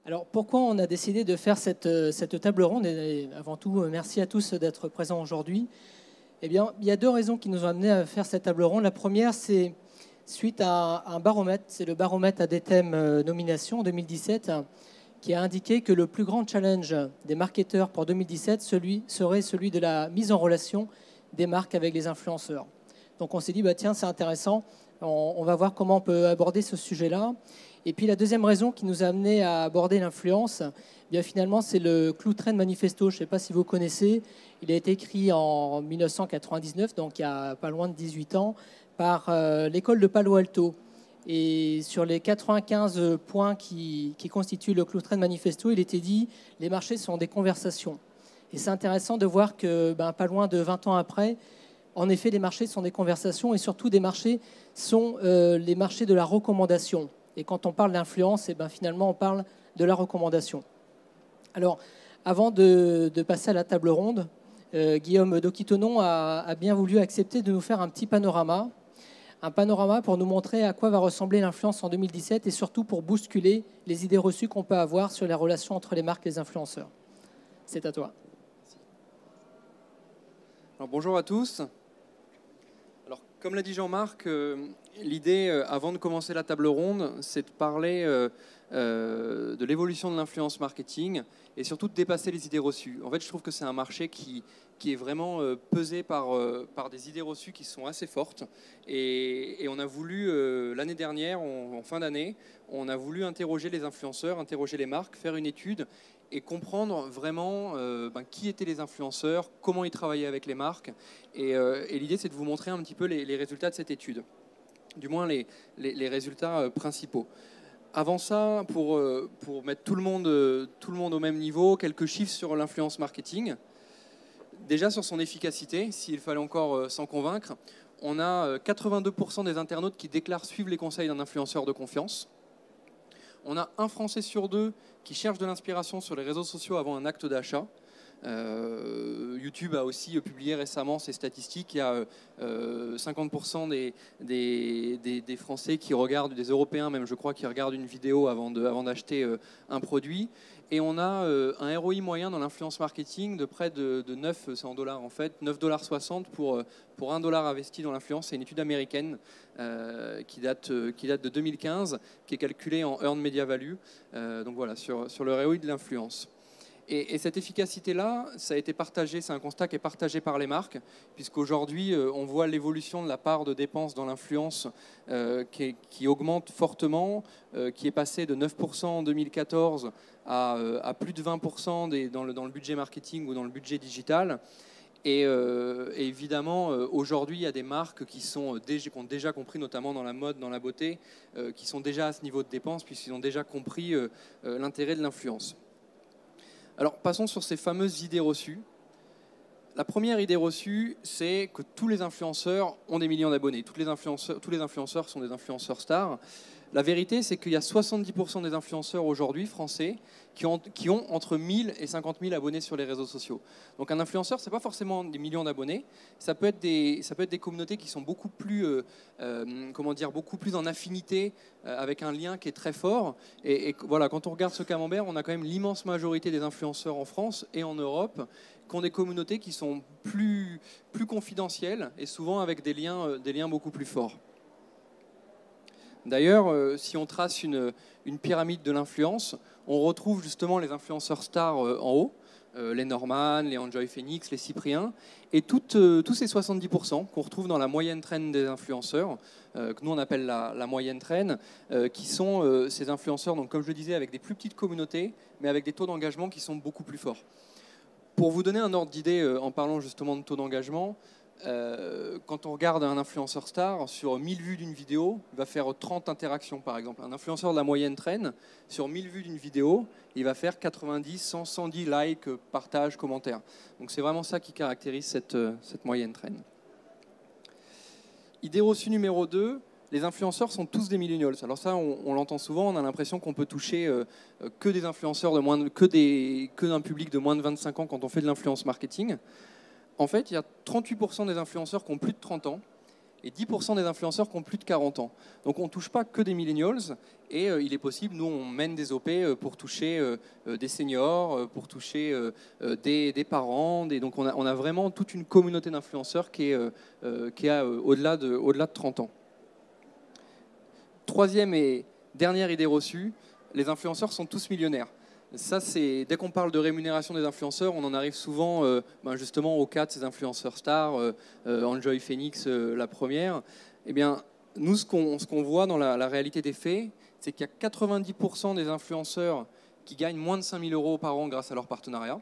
Alors pourquoi on a décidé de faire cette table ronde? Et avant tout, merci à tous d'être présents aujourd'hui. Eh bien, il y a deux raisons qui nous ont amenés à faire cette table ronde. La première, c'est suite à un baromètre, c'est le baromètre ADTEM Nomination 2017, qui a indiqué que le plus grand challenge des marketeurs pour 2017 serait celui de la mise en relation des marques avec les influenceurs. Donc on s'est dit, bah, tiens, c'est intéressant, on va voir comment on peut aborder ce sujet-là. Et puis la deuxième raison qui nous a amené à aborder l'influence, eh bien finalement, c'est le Clue Trend Manifesto. Je ne sais pas si vous connaissez. Il a été écrit en 1999, donc il y a pas loin de 18 ans, par l'école de Palo Alto. Et sur les 95 points qui constituent le Clue Trend Manifesto, il était dit « les marchés sont des conversations ». Et c'est intéressant de voir que pas loin de 20 ans après, en effet, les marchés sont des conversations et surtout des marchés sont les marchés de la recommandation. Et quand on parle d'influence, finalement, on parle de la recommandation. Alors, avant de passer à la table ronde, Guillaume Doquitonon a bien voulu accepter de nous faire un petit panorama. Un panorama pour nous montrer à quoi va ressembler l'influence en 2017 et surtout pour bousculer les idées reçues qu'on peut avoir sur les relations entre les marques et les influenceurs. C'est à toi. Alors, bonjour à tous. Alors, comme l'a dit Jean-Marc, l'idée, avant de commencer la table ronde, c'est de parler de l'évolution de l'influence marketing et surtout de dépasser les idées reçues. En fait, je trouve que c'est un marché qui est vraiment pesé par des idées reçues qui sont assez fortes. Et on a voulu, l'année dernière, en fin d'année, on a voulu interroger les influenceurs, interroger les marques, faire une étude et comprendre vraiment qui étaient les influenceurs, comment ils travaillaient avec les marques. Et l'idée, c'est de vous montrer un petit peu les résultats de cette étude, du moins les résultats principaux. Avant ça, pour mettre tout le monde au même niveau, quelques chiffres sur l'influence marketing. Déjà sur son efficacité, s'il fallait encore s'en convaincre, on a 82% des internautes qui déclarent suivre les conseils d'un influenceur de confiance. On a un Français sur deux qui cherche de l'inspiration sur les réseaux sociaux avant un acte d'achat. YouTube a aussi publié récemment ses statistiques. Il y a 50% des Français qui regardent, des Européens même, je crois, qui regardent une vidéo avant d'acheter un produit. Et on a un ROI moyen dans l'influence marketing de près de 9, c'est en dollars en fait, 9,60 $ pour $1 investi dans l'influence. C'est une étude américaine qui date de 2015, qui est calculée en Earned Media Value. Donc voilà, sur le ROI de l'influence. Et cette efficacité-là, ça a été partagé, c'est un constat qui est partagé par les marques, puisqu'aujourd'hui, on voit l'évolution de la part de dépenses dans l'influence qui augmente fortement, qui est passée de 9% en 2014 à plus de 20% dans le budget marketing ou dans le budget digital. Et évidemment, aujourd'hui, il y a des marques qui ont déjà compris, notamment dans la mode, dans la beauté, qui sont déjà à ce niveau de dépenses, puisqu'ils ont déjà compris l'intérêt de l'influence. Alors, passons sur ces fameuses idées reçues. La première idée reçue, c'est que tous les influenceurs ont des millions d'abonnés. Tous les influenceurs sont des influenceurs stars. La vérité, c'est qu'il y a 70% des influenceurs aujourd'hui français qui ont entre 1000 et 50 000 abonnés sur les réseaux sociaux. Donc un influenceur, ce n'est pas forcément des millions d'abonnés. Ça peut être des communautés qui sont beaucoup plus en affinité, avec un lien qui est très fort. Et voilà, quand on regarde ce camembert, on a quand même l'immense majorité des influenceurs en France et en Europe qui ont des communautés qui sont plus confidentielles et souvent avec des liens beaucoup plus forts. D'ailleurs, si on trace une pyramide de l'influence, on retrouve justement les influenceurs stars en haut, les Norman, les Enjoy Phoenix, les Cyprien, et tous ces 70% qu'on retrouve dans la moyenne trend des influenceurs, que nous on appelle la moyenne trend, qui sont ces influenceurs, donc comme je le disais, avec des plus petites communautés, mais avec des taux d'engagement qui sont beaucoup plus forts. Pour vous donner un ordre d'idée, en parlant justement de taux d'engagement, quand on regarde un influenceur star, sur 1000 vues d'une vidéo, il va faire 30 interactions par exemple. Un influenceur de la moyenne trend, sur 1000 vues d'une vidéo, il va faire 90, 100, 110 likes, partages, commentaires. Donc c'est vraiment ça qui caractérise cette moyenne trend. Idée reçue numéro 2, les influenceurs sont tous des millennials. Alors ça, on l'entend souvent, on a l'impression qu'on peut toucher que des influenceurs que d'un public de moins de 25 ans quand on fait de l'influence marketing. En fait, il y a 38% des influenceurs qui ont plus de 30 ans et 10% des influenceurs qui ont plus de 40 ans. Donc on ne touche pas que des millennials, et il est possible, nous on mène des OP pour toucher des seniors, pour toucher des parents, donc on a vraiment toute une communauté d'influenceurs qui a au-delà de 30 ans. Troisième et dernière idée reçue, les influenceurs sont tous millionnaires. Ça, dès qu'on parle de rémunération des influenceurs, on en arrive souvent justement au cas de ces influenceurs stars, Enjoy Phoenix, la première. Eh bien, nous, ce qu'on voit dans la réalité des faits, c'est qu'il y a 90% des influenceurs qui gagnent moins de 5 000 € par an grâce à leur partenariat.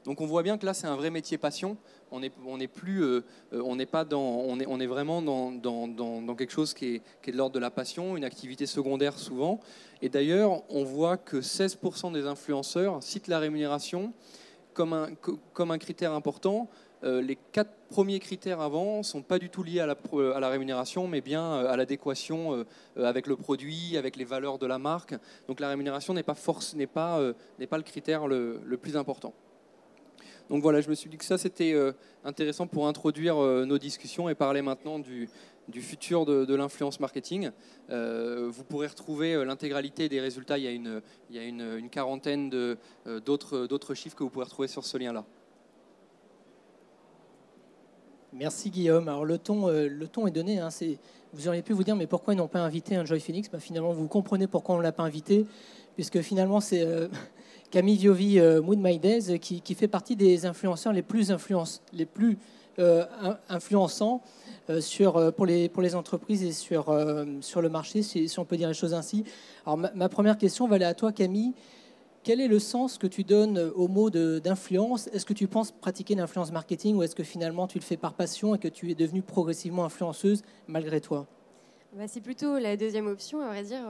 Donc on voit bien que là, c'est un vrai métier passion. On est vraiment dans quelque chose qui est de l'ordre de la passion, une activité secondaire souvent. Et d'ailleurs, on voit que 16% des influenceurs citent la rémunération comme un critère important. Les 4 premiers critères avant ne sont pas du tout liés à la rémunération, mais bien à l'adéquation avec le produit, avec les valeurs de la marque. Donc la rémunération n'est pas le critère le plus important. Donc voilà, je me suis dit que ça c'était intéressant pour introduire nos discussions et parler maintenant du futur de l'influence marketing. Vous pourrez retrouver l'intégralité des résultats. Il y a une quarantaine d'autres chiffres que vous pourrez retrouver sur ce lien-là. Merci Guillaume. Alors le ton est donné. Hein, vous auriez pu vous dire mais pourquoi ils n'ont pas invité Enjoy Phoenix? Finalement, vous comprenez pourquoi on ne l'a pas invité, puisque finalement c'est Camille Viovi, Mood My Days, qui fait partie des influenceurs les plus influençants pour les entreprises et sur le marché, si on peut dire les choses ainsi. Alors ma première question va aller à toi, Camille. Quel est le sens que tu donnes au mot d'influence? Est-ce que tu penses pratiquer l'influence marketing ou est-ce que finalement tu le fais par passion et que tu es devenue progressivement influenceuse malgré toi? C'est plutôt la deuxième option, à vrai dire.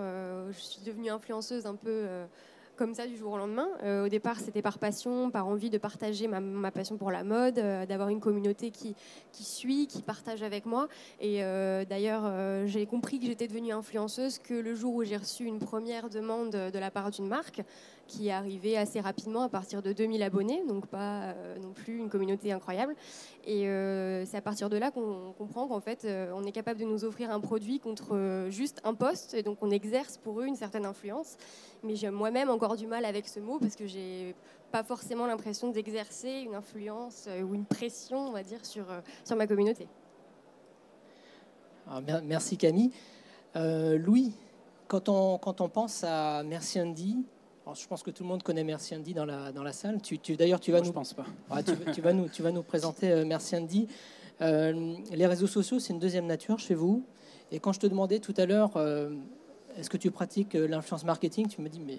Je suis devenue influenceuse un peu comme ça du jour au lendemain. Au départ, c'était par passion, par envie de partager ma passion pour la mode, d'avoir une communauté qui partage avec moi. Et d'ailleurs, j'ai compris que j'étais devenue influenceuse que le jour où j'ai reçu une première demande de la part d'une marque qui est arrivée assez rapidement à partir de 2000 abonnés, donc pas non plus une communauté incroyable. Et c'est à partir de là qu'on comprend qu'en fait, on est capable de nous offrir un produit contre juste un post, et donc on exerce pour eux une certaine influence. Mais j'ai moi-même encore du mal avec ce mot parce que j'ai pas forcément l'impression d'exercer une influence ou une pression, on va dire, sur ma communauté. Alors, merci Camille. Louis, quand on pense à Merci Andy, alors je pense que tout le monde connaît Merci Andy dans la salle. D'ailleurs, tu vas Je pense pas. Tu vas nous présenter Merci Andy. Les réseaux sociaux, c'est une deuxième nature chez vous. Et quand je te demandais tout à l'heure, est-ce que tu pratiques l'influence marketing, tu me dis, mais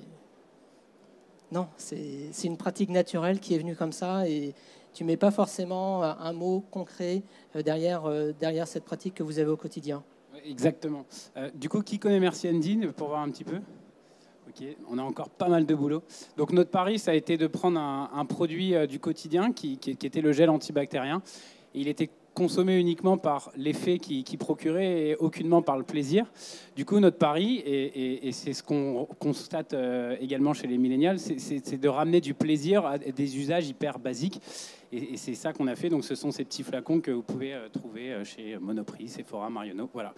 non, c'est une pratique naturelle qui est venue comme ça et tu ne mets pas forcément un mot concret derrière cette pratique que vous avez au quotidien. Exactement. Du coup, qui connaît Merci Andy pour voir un petit peu? Ok, on a encore pas mal de boulot. Donc notre pari, ça a été de prendre un produit du quotidien qui était le gel antibactérien. Et il était consommé uniquement par l'effet qu'il procurait et aucunement par le plaisir. Du coup, notre pari, et c'est ce qu'on constate également chez les millénials, c'est de ramener du plaisir à des usages hyper basiques. Et c'est ça qu'on a fait. Donc, ce sont ces petits flacons que vous pouvez trouver chez Monoprix, Sephora, Marionneau. Voilà.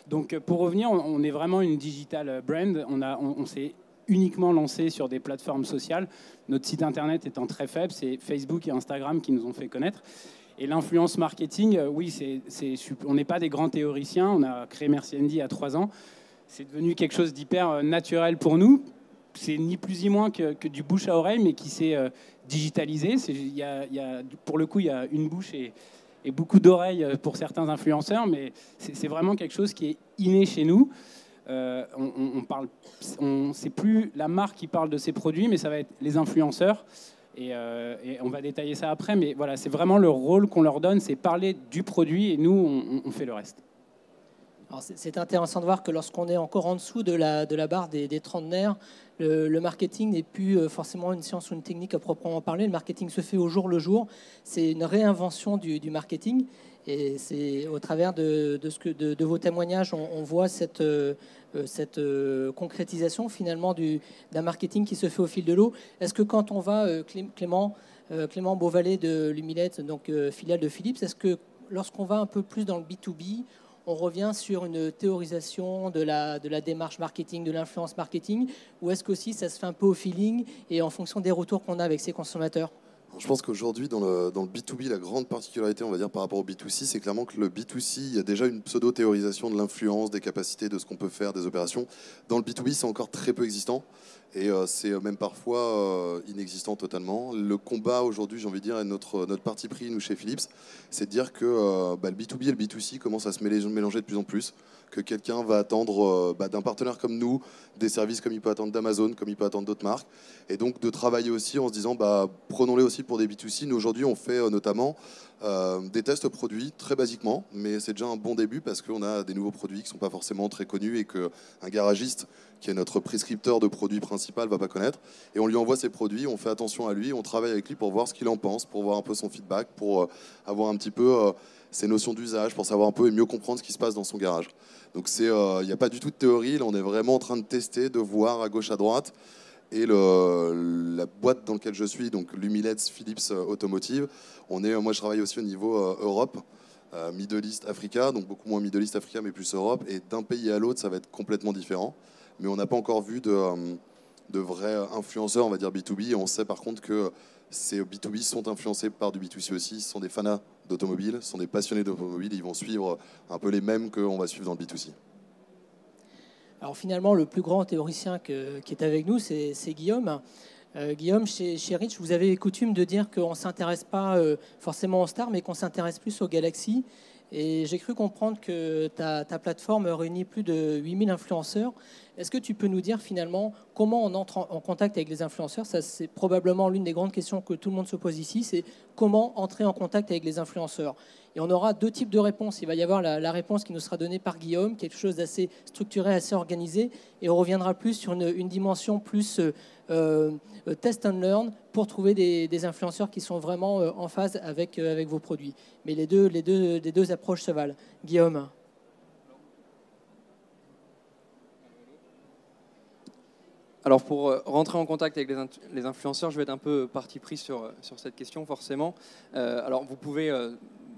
Donc, pour revenir, on est vraiment une digital brand. On s'est uniquement lancé sur des plateformes sociales. Notre site internet étant très faible, c'est Facebook et Instagram qui nous ont fait connaître. Et l'influence marketing, oui, on n'est pas des grands théoriciens. On a créé Merci Andy il y a 3 ans. C'est devenu quelque chose d'hyper naturel pour nous. C'est ni plus ni moins que du bouche à oreille, mais qui s'est digitalisé. Pour le coup, il y a une bouche et beaucoup d'oreilles pour certains influenceurs, mais c'est vraiment quelque chose qui est inné chez nous. C'est plus la marque qui parle de ses produits, mais ça va être les influenceurs. Et on va détailler ça après, mais voilà, c'est vraiment le rôle qu'on leur donne, c'est parler du produit et nous, on fait le reste. Alors c'est intéressant de voir que lorsqu'on est encore en dessous de la barre des trentenaires, le marketing n'est plus forcément une science ou une technique à proprement parler. Le marketing se fait au jour le jour. C'est une réinvention du marketing. Et c'est au travers de vos témoignages, on voit cette concrétisation finalement d'un marketing qui se fait au fil de l'eau. Est-ce que quand on va, Clément Beauvalet de Lumilette, donc filiale de Philips, est-ce que lorsqu'on va un peu plus dans le B2B, on revient sur une théorisation de la démarche marketing, de l'influence marketing, ou est-ce qu'aussi ça se fait un peu au feeling et en fonction des retours qu'on a avec ses consommateurs? Je pense qu'aujourd'hui, dans le B2B, la grande particularité, on va dire, par rapport au B2C, c'est clairement que le B2C, il y a déjà une pseudo-théorisation de l'influence, des capacités, de ce qu'on peut faire, des opérations. Dans le B2B, c'est encore très peu existant et c'est même parfois inexistant totalement. Le combat aujourd'hui, j'ai envie de dire, et notre parti pris, nous, chez Philips, c'est de dire que le B2B et le B2C commencent à se mélanger de plus en plus, que quelqu'un va attendre d'un partenaire comme nous des services comme il peut attendre d'Amazon, comme il peut attendre d'autres marques, et donc de travailler aussi en se disant prenons-les aussi pour des B2C. Nous aujourd'hui on fait notamment des tests produits très basiquement, mais c'est déjà un bon début parce qu'on a des nouveaux produits qui ne sont pas forcément très connus et qu'un garagiste qui est notre prescripteur de produits principal va pas connaître, et on lui envoie ses produits, on fait attention à lui, on travaille avec lui pour voir ce qu'il en pense, pour voir un peu son feedback, pour avoir un petit peu ses notions d'usage, pour savoir un peu et mieux comprendre ce qui se passe dans son garage. Donc il n'y a pas du tout de théorie, là on est vraiment en train de tester, de voir à gauche à droite. Et la boîte dans laquelle je suis, donc Lumileds Philips Automotive, moi je travaille aussi au niveau Europe, Middle East, Africa, donc beaucoup moins Middle East, Africa, mais plus Europe. Et d'un pays à l'autre, ça va être complètement différent. Mais on n'a pas encore vu de vrais influenceurs, on va dire B2B. Et on sait par contre que ces B2B sont influencés par du B2C aussi. Ce sont des fanats d'automobile, ce sont des passionnés d'automobile. Ils vont suivre un peu les mêmes qu'on va suivre dans le B2C. Alors finalement, le plus grand théoricien qui est avec nous, c'est Guillaume. Guillaume, chez Rich, vous avez coutume de dire qu'on ne s'intéresse pas forcément aux stars, mais qu'on s'intéresse plus aux galaxies. Et j'ai cru comprendre que ta plateforme réunit plus de 8000 influenceurs. Est-ce que tu peux nous dire finalement comment on entre en contact avec les influenceurs? Ça, c'est probablement l'une des grandes questions que tout le monde se pose ici, c'est comment entrer en contact avec les influenceurs. Et on aura deux types de réponses. Il va y avoir la réponse qui nous sera donnée par Guillaume, quelque chose d'assez structuré, assez organisé, et on reviendra plus sur une dimension plus test and learn pour trouver des influenceurs qui sont vraiment en phase avec vos produits. Mais les deux approches se valent. Guillaume. Alors pour rentrer en contact avec les influenceurs, je vais être un peu parti pris sur cette question forcément. Alors vous pouvez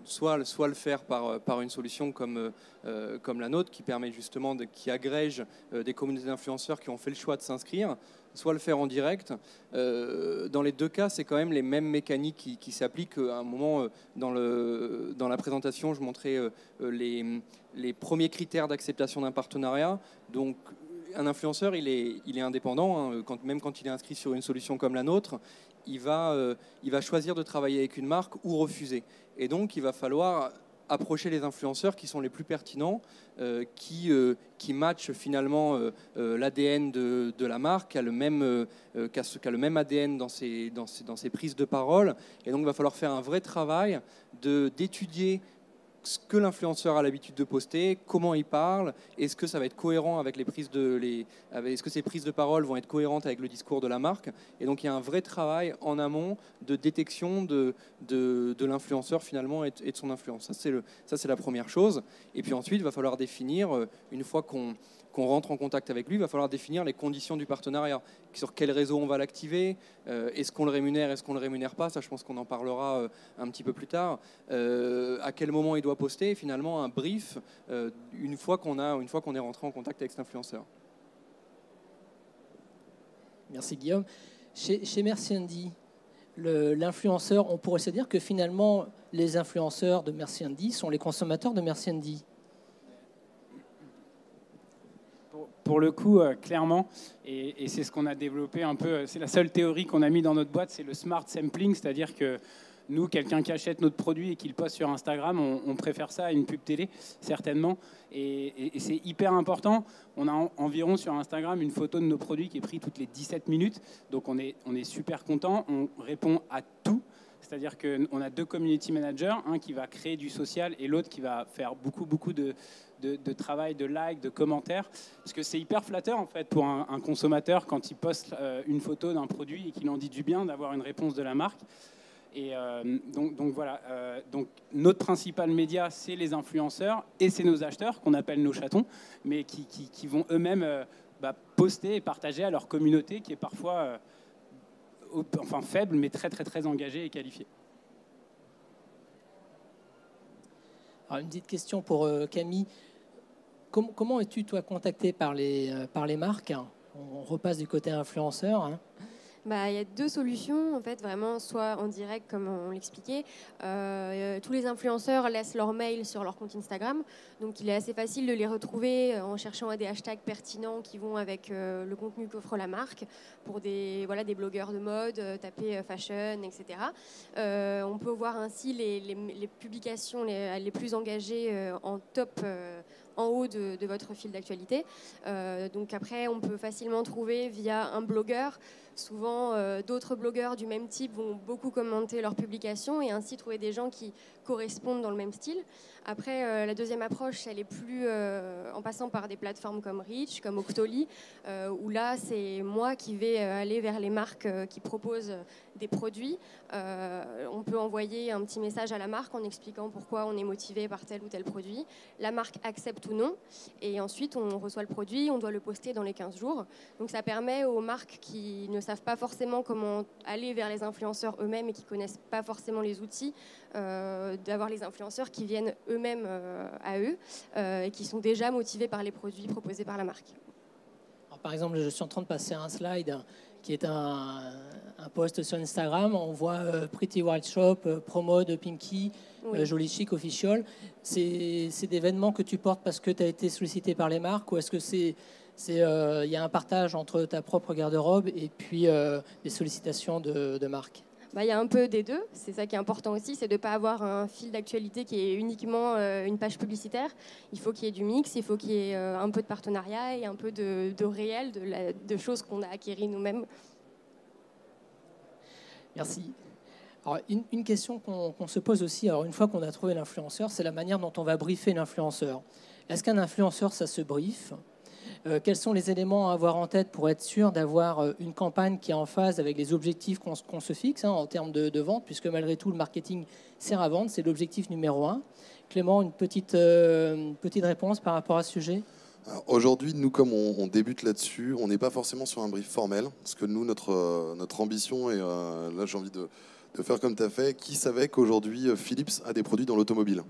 soit le faire par une solution comme la nôtre qui permet justement qui agrège des communautés d'influenceurs qui ont fait le choix de s'inscrire, soit le faire en direct. Dans les deux cas, c'est quand même les mêmes mécaniques qui s'appliquent. À un moment, dans la présentation, je montrais les premiers critères d'acceptation d'un partenariat. Donc un influenceur, il est indépendant, hein, même quand il est inscrit sur une solution comme la nôtre, il va choisir de travailler avec une marque ou refuser. Et donc, il va falloir approcher les influenceurs qui sont les plus pertinents, qui matchent finalement l'ADN de la marque, qui a le même ADN dans ses prises de parole. Et donc, il va falloir faire un vrai travail d'étudier ce que l'influenceur a l'habitude de poster, comment il parle, est-ce que ça va être cohérent avec est-ce que ces prises de parole vont être cohérentes avec le discours de la marque. Et donc il y a un vrai travail en amont de détection de l'influenceur finalement et de son influence. Ça c'est la première chose. Et puis ensuite il va falloir définir, une fois qu'on rentre en contact avec lui, il va falloir définir les conditions du partenariat. Sur quel réseau on va l'activer, est-ce qu'on le rémunère, est-ce qu'on ne le rémunère pas, ça je pense qu'on en parlera un petit peu plus tard. À quel moment il doit poster, et finalement un brief une fois qu'on est rentré en contact avec cet influenceur. Merci Guillaume. Chez Merci Andy, l'influenceur, on pourrait se dire que finalement les influenceurs de Merci Andy sont les consommateurs de Merci Andy. Pour le coup, clairement, et c'est ce qu'on a développé un peu, c'est la seule théorie qu'on a mis dans notre boîte, c'est le smart sampling, c'est-à-dire que nous, quelqu'un qui achète notre produit et qui le poste sur Instagram, on préfère ça à une pub télé, certainement. Et c'est hyper important. On a environ sur Instagram une photo de nos produits qui est prise toutes les 17 minutes. Donc on est super content, on répond à tout. C'est-à-dire qu'on a deux community managers, un qui va créer du social et l'autre qui va faire beaucoup de travail, de likes, de commentaires. Parce que c'est hyper flatteur en fait pour un consommateur quand il poste une photo d'un produit et qu'il en dit du bien, d'avoir une réponse de la marque. Et donc voilà, donc notre principal média, c'est les influenceurs et c'est nos acheteurs qu'on appelle nos chatons, mais qui vont eux-mêmes poster et partager à leur communauté qui est parfois faible, mais très engagée et qualifiée. Alors, une petite question pour Camille. Comment es-tu, toi, contacté par les marques? On repasse du côté influenceur. Hein. Bah, il y a deux solutions, en fait, vraiment, soit en direct, comme on l'expliquait. Tous les influenceurs laissent leur mail sur leur compte Instagram, donc il est assez facile de les retrouver en cherchant des hashtags pertinents qui vont avec le contenu qu'offre la marque. Pour des blogueurs de mode, taper fashion, etc. On peut voir ainsi les publications les plus engagées en top en haut de votre fil d'actualité. Donc après, on peut facilement trouver via un blogueur. Souvent, d'autres blogueurs du même type vont beaucoup commenter leurs publications et ainsi trouver des gens qui correspondent dans le même style. Après, la deuxième approche, elle est plus en passant par des plateformes comme Reach, comme Octoly, où là, c'est moi qui vais aller vers les marques qui proposent des produits. On peut envoyer un petit message à la marque en expliquant pourquoi on est motivé par tel ou tel produit. La marque accepte ou non. Et ensuite, on reçoit le produit, on doit le poster dans les 15 jours. Donc ça permet aux marques qui ne savent pas forcément comment aller vers les influenceurs eux-mêmes et qui ne connaissent pas forcément les outils, d'avoir les influenceurs qui viennent eux-mêmes à eux et qui sont déjà motivés par les produits proposés par la marque. Alors, par exemple, je suis en train de passer un slide qui est un post sur Instagram. On voit Pretty Wild Shop, promo de Pimki, Oui. Joli Chic Official. C'est des vêtements que tu portes parce que tu as été sollicité par les marques, ou est-ce que y a un partage entre ta propre garde-robe et puis des sollicitations de marques? Il y a un peu des deux, c'est ça qui est important aussi, c'est de ne pas avoir un fil d'actualité qui est uniquement une page publicitaire. Il faut qu'il y ait du mix, il faut qu'il y ait un peu de partenariat et un peu de réel, de choses qu'on a acquéries nous-mêmes. Merci. Alors, une question qu'on se pose aussi, alors une fois qu'on a trouvé l'influenceur, c'est la manière dont on va briefer l'influenceur. Est-ce qu'un influenceur, ça se briefe ? Quels sont les éléments à avoir en tête pour être sûr d'avoir une campagne qui est en phase avec les objectifs qu'on se fixe en termes de vente, puisque malgré tout, le marketing sert à vendre, c'est l'objectif numéro 1. Clément, une petite réponse par rapport à ce sujet ? Aujourd'hui, nous, comme on débute là-dessus, on n'est pas forcément sur un brief formel, parce que nous, notre ambition, et là j'ai envie de faire comme tu as fait, qui savait qu'aujourd'hui Philips a des produits dans l'automobile ?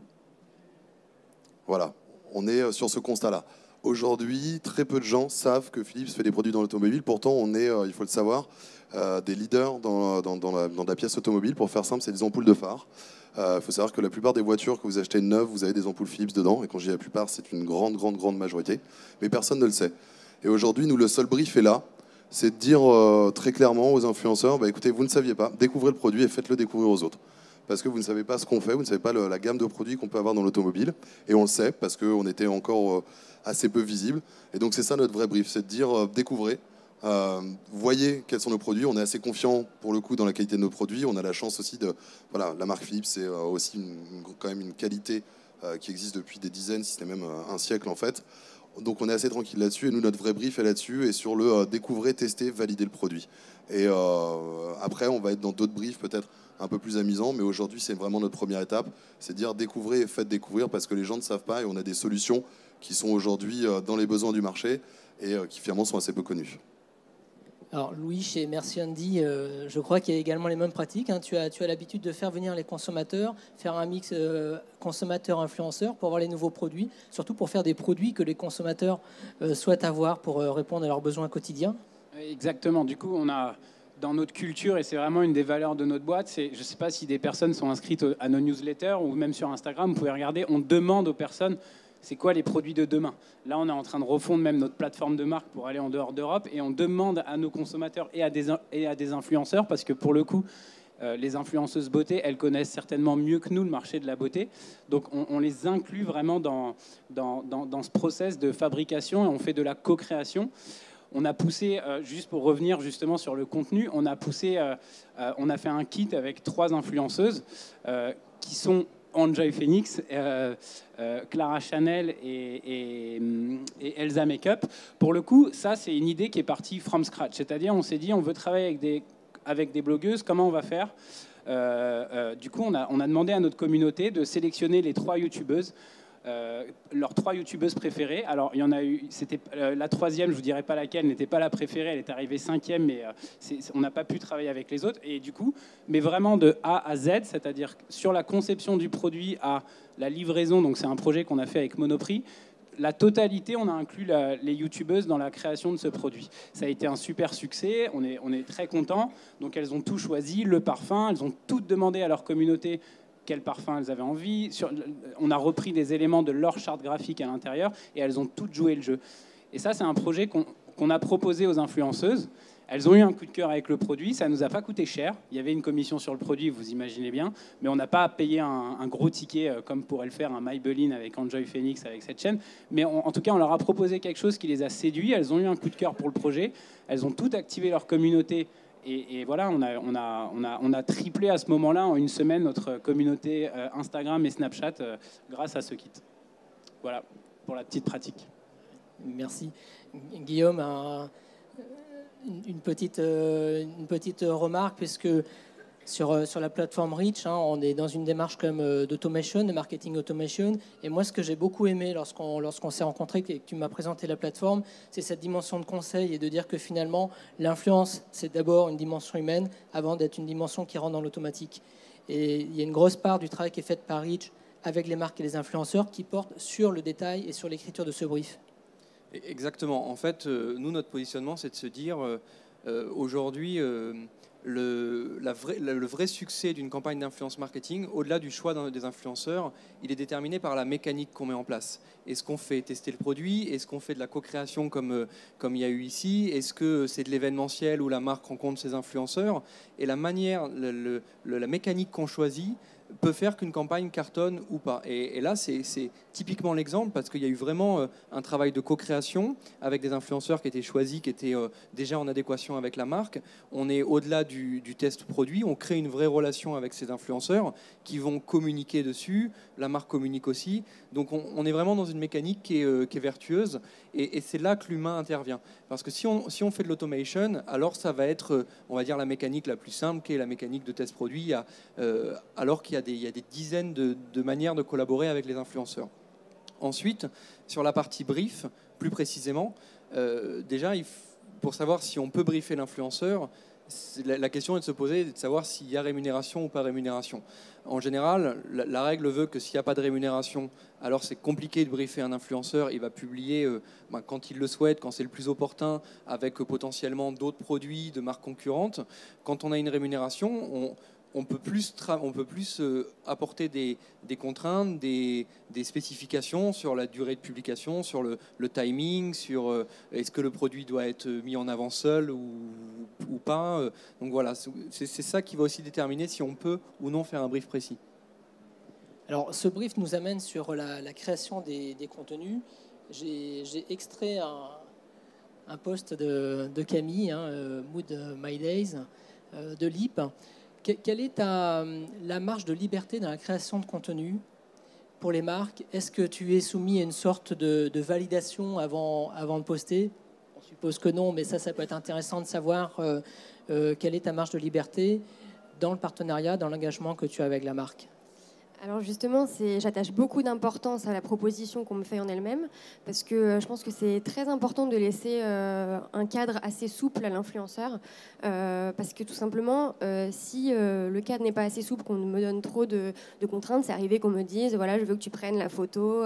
Voilà, on est sur ce constat-là. Aujourd'hui, très peu de gens savent que Philips fait des produits dans l'automobile. Pourtant, on est, il faut le savoir, des leaders dans la pièce automobile. Pour faire simple, c'est des ampoules de phare. Il faut savoir que la plupart des voitures que vous achetez neuves, vous avez des ampoules Philips dedans. Et quand je dis la plupart, c'est une grande majorité. Mais personne ne le sait. Et aujourd'hui, nous, le seul brief est là. C'est de dire très clairement aux influenceurs, écoutez, vous ne saviez pas, découvrez le produit et faites-le découvrir aux autres. Parce que vous ne savez pas ce qu'on fait, vous ne savez pas la gamme de produits qu'on peut avoir dans l'automobile. Et on le sait, parce qu'on était encore assez peu visible. Et donc c'est ça notre vrai brief, c'est de dire découvrez, voyez quels sont nos produits. On est assez confiant pour le coup dans la qualité de nos produits. On a la chance aussi voilà, la marque Philips, c'est aussi quand même une qualité qui existe depuis des dizaines, si ce n'est même un siècle en fait. Donc on est assez tranquille là-dessus. Et nous, notre vrai brief est là-dessus et sur le découvrir, tester, valider le produit. Et après, on va être dans d'autres briefs peut-être un peu plus amusants, mais aujourd'hui, c'est vraiment notre première étape. C'est dire découvrez et faites découvrir parce que les gens ne savent pas et on a des solutions qui sont aujourd'hui dans les besoins du marché et qui finalement sont assez peu connues. Alors Louis, chez Merci Andy, je crois qu'il y a également les mêmes pratiques. Hein. Tu as l'habitude de faire venir les consommateurs, faire un mix consommateur-influenceur pour avoir les nouveaux produits, surtout pour faire des produits que les consommateurs souhaitent avoir pour répondre à leurs besoins quotidiens. Exactement. Du coup, on a dans notre culture, et c'est vraiment une des valeurs de notre boîte, je ne sais pas si des personnes sont inscrites à nos newsletters ou même sur Instagram, vous pouvez regarder, on demande aux personnes c'est quoi les produits de demain. Là, on est en train de refondre même notre plateforme de marque pour aller en dehors d'Europe et on demande à nos consommateurs et à des influenceurs, parce que pour le coup, les influenceuses beauté, elles connaissent certainement mieux que nous le marché de la beauté. Donc, on les inclut vraiment dans ce process de fabrication et on fait de la co-création. On a poussé, juste pour revenir justement sur le contenu, on a fait un kit avec 3 influenceuses qui sont Enjoy Phoenix, Clara Chanel et Elsa Makeup. Pour le coup, ça, c'est une idée qui est partie from scratch. C'est-à-dire, on s'est dit, on veut travailler avec des blogueuses, comment on va faire ? Du coup, on a demandé à notre communauté de sélectionner les 3 youtubeuses leurs 3 youtubeuses préférées. Alors, il y en a eu, c'était la 3e, je ne vous dirai pas laquelle, n'était pas la préférée, elle est arrivée 5e, mais on n'a pas pu travailler avec les autres. Et du coup, mais vraiment de A à Z, c'est-à-dire sur la conception du produit à la livraison, donc c'est un projet qu'on a fait avec Monoprix, la totalité, on a inclus les youtubeuses dans la création de ce produit. Ça a été un super succès, on est très contents. Donc elles ont tout choisi, le parfum, elles ont toutes demandé à leur communauté quel parfum elles avaient envie. On a repris des éléments de leur charte graphique à l'intérieur et elles ont toutes joué le jeu. Et ça, c'est un projet qu'on a proposé aux influenceuses. Elles ont eu un coup de cœur avec le produit, ça ne nous a pas coûté cher. Il y avait une commission sur le produit, vous imaginez bien, mais on n'a pas payé un gros ticket comme pourrait le faire un Maybelline avec Enjoy Phoenix, avec cette chaîne. Mais en tout cas, on leur a proposé quelque chose qui les a séduits. Elles ont eu un coup de cœur pour le projet. Elles ont toutes activé leur communauté. Et voilà, on a triplé à ce moment-là, en une semaine, notre communauté Instagram et Snapchat grâce à ce kit. Voilà, pour la petite pratique. Merci. Guillaume, une petite remarque, puisque sur la plateforme Reach, on est dans une démarche comme d'automation, de marketing automation. Et moi, ce que j'ai beaucoup aimé lorsqu'on s'est rencontrés et que tu m'as présenté la plateforme, c'est cette dimension de conseil et de dire que finalement, l'influence, c'est d'abord une dimension humaine avant d'être une dimension qui rentre dans l'automatique. Et il y a une grosse part du travail qui est fait par Reach avec les marques et les influenceurs qui portent sur le détail et sur l'écriture de ce brief. Exactement. En fait, nous, notre positionnement, c'est de se dire, aujourd'hui, le vrai succès d'une campagne d'influence marketing, au-delà du choix des influenceurs, il est déterminé par la mécanique qu'on met en place. Est-ce qu'on fait tester le produit? Est-ce qu'on fait de la co-création comme il y a eu ici? Est-ce que c'est de l'événementiel où la marque rencontre ses influenceurs? Et la manière, la mécanique qu'on choisit peut faire qu'une campagne cartonne ou pas. Et là, c'est typiquement l'exemple parce qu'il y a eu vraiment un travail de co-création avec des influenceurs qui étaient choisis, qui étaient déjà en adéquation avec la marque. On est au-delà du test produit, on crée une vraie relation avec ces influenceurs qui vont communiquer dessus, la marque communique aussi. Donc on est vraiment dans une mécanique qui est vertueuse et c'est là que l'humain intervient. Parce que si on fait de l'automation, alors ça va être, on va dire, la mécanique la plus simple, qui est la mécanique de test produit, alors qu'il y a des dizaines de manières de collaborer avec les influenceurs. Ensuite, sur la partie brief, plus précisément, déjà, pour savoir si on peut briefer l'influenceur, la question est de se poser, de savoir s'il y a rémunération ou pas rémunération. En général, la règle veut que s'il n'y a pas de rémunération, alors c'est compliqué de briefer un influenceur. Il va publier quand il le souhaite, quand c'est le plus opportun, avec potentiellement d'autres produits de marques concurrentes. Quand on a une rémunération, on peut plus apporter des contraintes, des spécifications sur la durée de publication, sur le timing, sur est-ce que le produit doit être mis en avant seul ou pas. Donc voilà, c'est ça qui va aussi déterminer si on peut ou non faire un brief précis. Alors ce brief nous amène sur la création des contenus. J'ai extrait un post de Camille, Mood My Days, de LIP. Quelle est la marge de liberté dans la création de contenu pour les marques? Est-ce que tu es soumis à une sorte de validation avant de poster? On suppose que non, mais ça peut être intéressant de savoir quelle est ta marge de liberté dans le partenariat, dans l'engagement que tu as avec la marque. Alors justement, j'attache beaucoup d'importance à la proposition qu'on me fait en elle-même, parce que je pense que c'est très important de laisser un cadre assez souple à l'influenceur, parce que tout simplement, si le cadre n'est pas assez souple, qu'on me donne trop de contraintes, c'est arrivé qu'on me dise, voilà, je veux que tu prennes la photo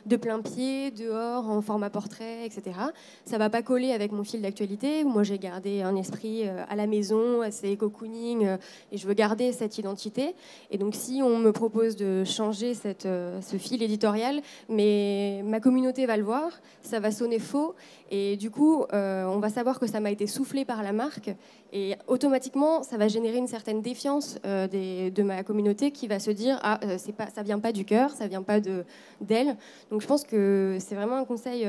de plein pied, dehors, en format portrait, etc. Ça ne va pas coller avec mon fil d'actualité. Moi, j'ai gardé un esprit à la maison, assez cocooning, et je veux garder cette identité. Et donc, si on me propose de changer ce fil éditorial, mais ma communauté va le voir, ça va sonner faux, et du coup, on va savoir que ça m'a été soufflé par la marque, et automatiquement, ça va générer une certaine défiance de ma communauté qui va se dire « Ah, ça vient pas du cœur, ça vient pas d'elle ». Donc je pense que c'est vraiment un conseil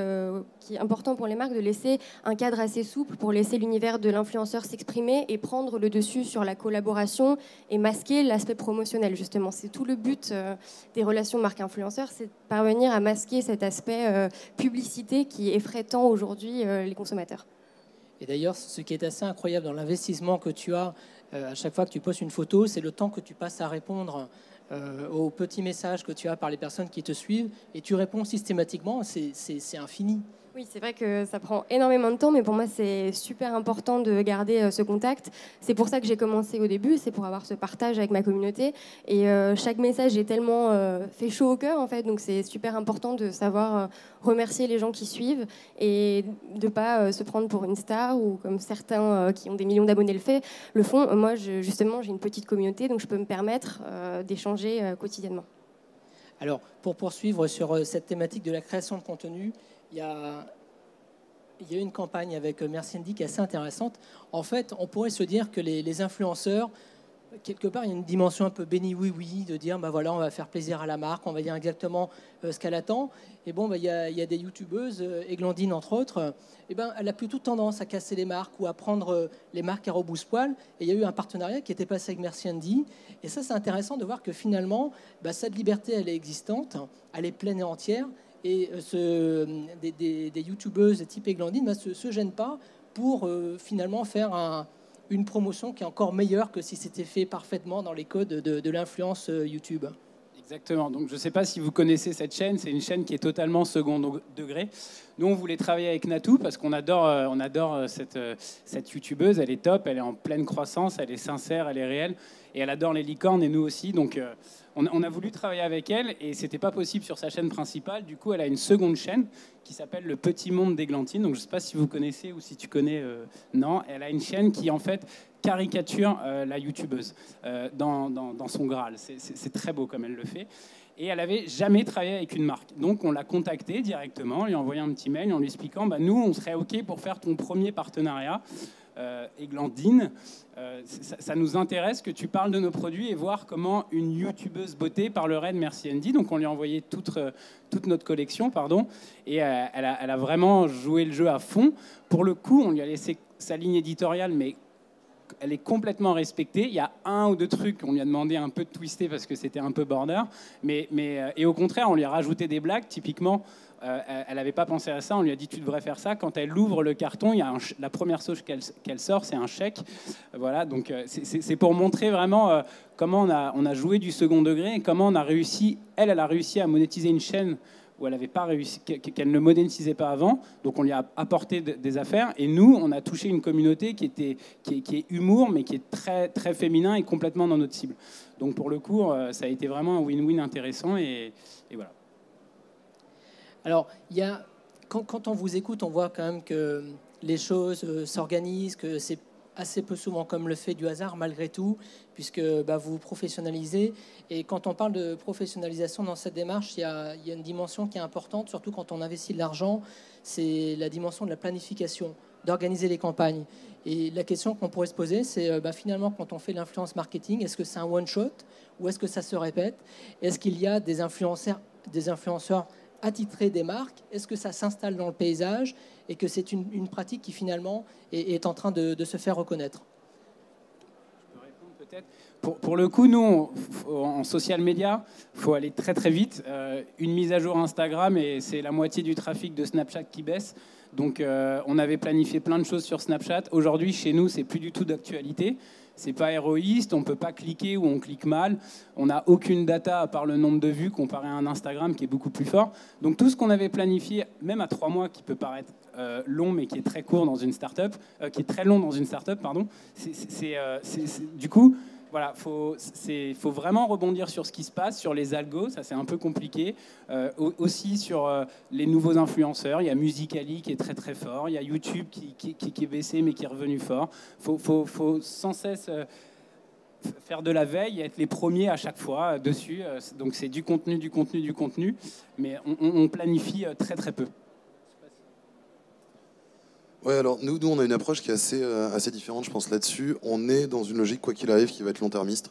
qui est important pour les marques, de laisser un cadre assez souple pour laisser l'univers de l'influenceur s'exprimer et prendre le dessus sur la collaboration et masquer l'aspect promotionnel, justement. C'est tout le but des relations marque-influenceur, c'est de parvenir à masquer cet aspect publicité qui effraie tant aujourd'hui les consommateurs. Et d'ailleurs, ce qui est assez incroyable dans l'investissement que tu as à chaque fois que tu postes une photo, c'est le temps que tu passes à répondre aux petits messages que tu as par les personnes qui te suivent, et tu réponds systématiquement, c'est infini. Oui, c'est vrai que ça prend énormément de temps, mais pour moi, c'est super important de garder ce contact. C'est pour ça que j'ai commencé au début, c'est pour avoir ce partage avec ma communauté. Et chaque message est tellement fait chaud au cœur, en fait, donc c'est super important de savoir remercier les gens qui suivent et de ne pas se prendre pour une star ou comme certains qui ont des millions d'abonnés le font. Moi, justement, j'ai une petite communauté, donc je peux me permettre d'échanger quotidiennement. Alors, pour poursuivre sur cette thématique de la création de contenu, il y a une campagne avec Merci Andy qui est assez intéressante. En fait, on pourrait se dire que les influenceurs, quelque part, il y a une dimension un peu béni oui-oui, de dire, bah voilà, on va faire plaisir à la marque, on va dire exactement ce qu'elle attend. Et bon, bah, il y a des youtubeuses, Eglantine entre autres, et ben, elle a plutôt tendance à casser les marques ou à prendre les marques à rebrousse-poil. Et il y a eu un partenariat qui était passé avec Merci Andy. Et ça, c'est intéressant de voir que finalement, bah, cette liberté, elle est existante, elle est pleine et entière. Et des youtubeuses type Eglantine ne se gênent pas pour finalement faire une promotion qui est encore meilleure que si c'était fait parfaitement dans les codes de l'influence YouTube. Exactement. Donc, je ne sais pas si vous connaissez cette chaîne. C'est une chaîne qui est totalement second degré. Nous, on voulait travailler avec Natou parce qu'on adore cette youtubeuse. Elle est top, elle est en pleine croissance, elle est sincère, elle est réelle. Et elle adore les licornes et nous aussi. Donc, on a voulu travailler avec elle et ce n'était pas possible sur sa chaîne principale. Du coup, elle a une seconde chaîne qui s'appelle Le Petit Monde d'Eglantine. Donc, je ne sais pas si vous connaissez ou si tu connais. Non, elle a une chaîne qui, en fait, caricature la youtubeuse dans son Graal. C'est très beau comme elle le fait. Et elle n'avait jamais travaillé avec une marque. Donc, on l'a contactée directement, lui a envoyé un petit mail en lui expliquant bah, nous, on serait OK pour faire ton premier partenariat. Eglantine, ça nous intéresse que tu parles de nos produits et voir comment une youtubeuse beauté parlerait de Merci Andy. Donc, on lui a envoyé toute notre collection, pardon, et elle a vraiment joué le jeu à fond. Pour le coup, on lui a laissé sa ligne éditoriale, mais elle est complètement respectée. Il y a un ou deux trucs qu'on lui a demandé un peu de twister parce que c'était un peu border. Et au contraire, on lui a rajouté des blagues. Typiquement, elle n'avait pas pensé à ça. On lui a dit, tu devrais faire ça. Quand elle ouvre le carton, il y a la première chose qu'elle sort, c'est un chèque. Voilà, donc c'est pour montrer vraiment comment on a joué du second degré et comment on a réussi. Elle a réussi à monétiser une chaîne où elle n'avait pas réussi, qu'elle ne monétisait pas avant. Donc on lui a apporté des affaires. Et nous, on a touché une communauté qui est humour, mais qui est très, très féminin et complètement dans notre cible. Donc pour le coup, ça a été vraiment un win-win intéressant. Et voilà. Alors, quand on vous écoute, on voit quand même que les choses s'organisent, que c'est assez peu souvent comme le fait du hasard malgré tout, puisque bah, vous vous professionnalisez. Et quand on parle de professionnalisation dans cette démarche, il y a une dimension qui est importante, surtout quand on investit de l'argent, c'est la dimension de la planification, d'organiser les campagnes. Et la question qu'on pourrait se poser, c'est bah, finalement, quand on fait l'influence marketing, est-ce que c'est un one-shot ou est-ce que ça se répète? Est-ce qu'il y a des influenceurs attitrés des marques? Est-ce que ça s'installe dans le paysage et que c'est une pratique qui finalement est en train de se faire reconnaître? Je peux répondre peut-être. Pour le coup, nous, en social media, il faut aller très très vite. Une mise à jour Instagram et c'est la moitié du trafic de Snapchat qui baisse. Donc on avait planifié plein de choses sur Snapchat. Aujourd'hui, chez nous, c'est plus du tout d'actualité. C'est pas héroïste, on peut pas cliquer ou on clique mal. On n'a aucune data à part le nombre de vues comparé à un Instagram qui est beaucoup plus fort. Donc tout ce qu'on avait planifié, même à 3 mois, qui peut paraître long mais qui est très court dans une startup, qui est très long dans une startup, pardon. Du coup, voilà, faut vraiment rebondir sur ce qui se passe, sur les algos, ça c'est un peu compliqué. Aussi sur les nouveaux influenceurs, il y a Musical.ly qui est très très fort, il y a YouTube qui est baissé mais qui est revenu fort. Faut sans cesse faire de la veille et être les premiers à chaque fois dessus. Donc c'est du contenu, mais on planifie très très peu. Ouais, alors nous, on a une approche qui est assez différente, je pense, là-dessus. On est dans une logique, quoi qu'il arrive, qui va être long-termiste.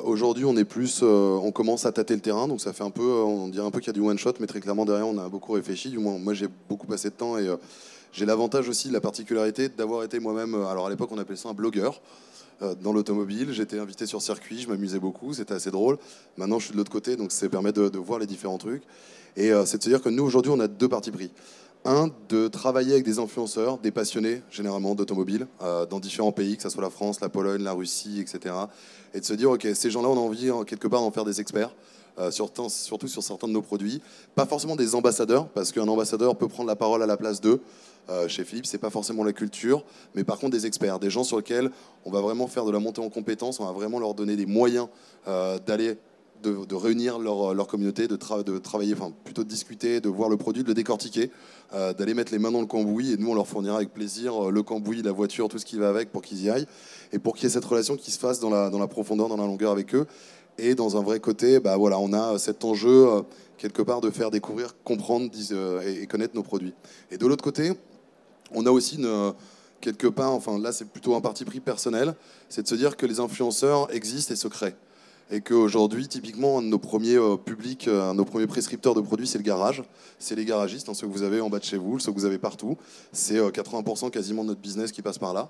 Aujourd'hui, on est plus, on commence à tâter le terrain, donc ça fait un peu, on dirait un peu qu'il y a du one-shot, mais très clairement derrière, on a beaucoup réfléchi. Du moins, moi, j'ai beaucoup passé de temps et j'ai l'avantage aussi, la particularité d'avoir été moi-même. Alors à l'époque, on appelait ça un blogueur dans l'automobile. J'étais invité sur circuit, je m'amusais beaucoup, c'était assez drôle. Maintenant, je suis de l'autre côté, donc ça permet de voir les différents trucs. Et c'est de se dire que nous, aujourd'hui, on a deux partis pris. de travailler avec des influenceurs, des passionnés généralement d'automobile, dans différents pays, que ce soit la France, la Pologne, la Russie, etc. Et de se dire, ok, ces gens-là, on a envie quelque part d'en faire des experts, surtout sur certains de nos produits. Pas forcément des ambassadeurs, parce qu'un ambassadeur peut prendre la parole à la place d'eux. Chez Philips, c'est pas forcément la culture, mais par contre des experts, des gens sur lesquels on va vraiment faire de la montée en compétences, on va vraiment leur donner des moyens d'aller de réunir leur communauté, de travailler, enfin plutôt de discuter, de voir le produit, de le décortiquer, d'aller mettre les mains dans le cambouis, et nous on leur fournira avec plaisir le cambouis, la voiture, tout ce qui va avec pour qu'ils y aillent, et pour qu'il y ait cette relation qui se fasse dans la profondeur, dans la longueur avec eux, et dans un vrai côté, bah voilà, on a cet enjeu quelque part de faire découvrir, comprendre et connaître nos produits. Et de l'autre côté, on a aussi quelque part, enfin là c'est plutôt un parti pris personnel, c'est de se dire que les influenceurs existent et se créent. Et qu'aujourd'hui, typiquement, un de nos premiers publics, un de nos premiers prescripteurs de produits, c'est le garage. C'est les garagistes, ceux que vous avez en bas de chez vous, ceux que vous avez partout. C'est 80% quasiment de notre business qui passe par là.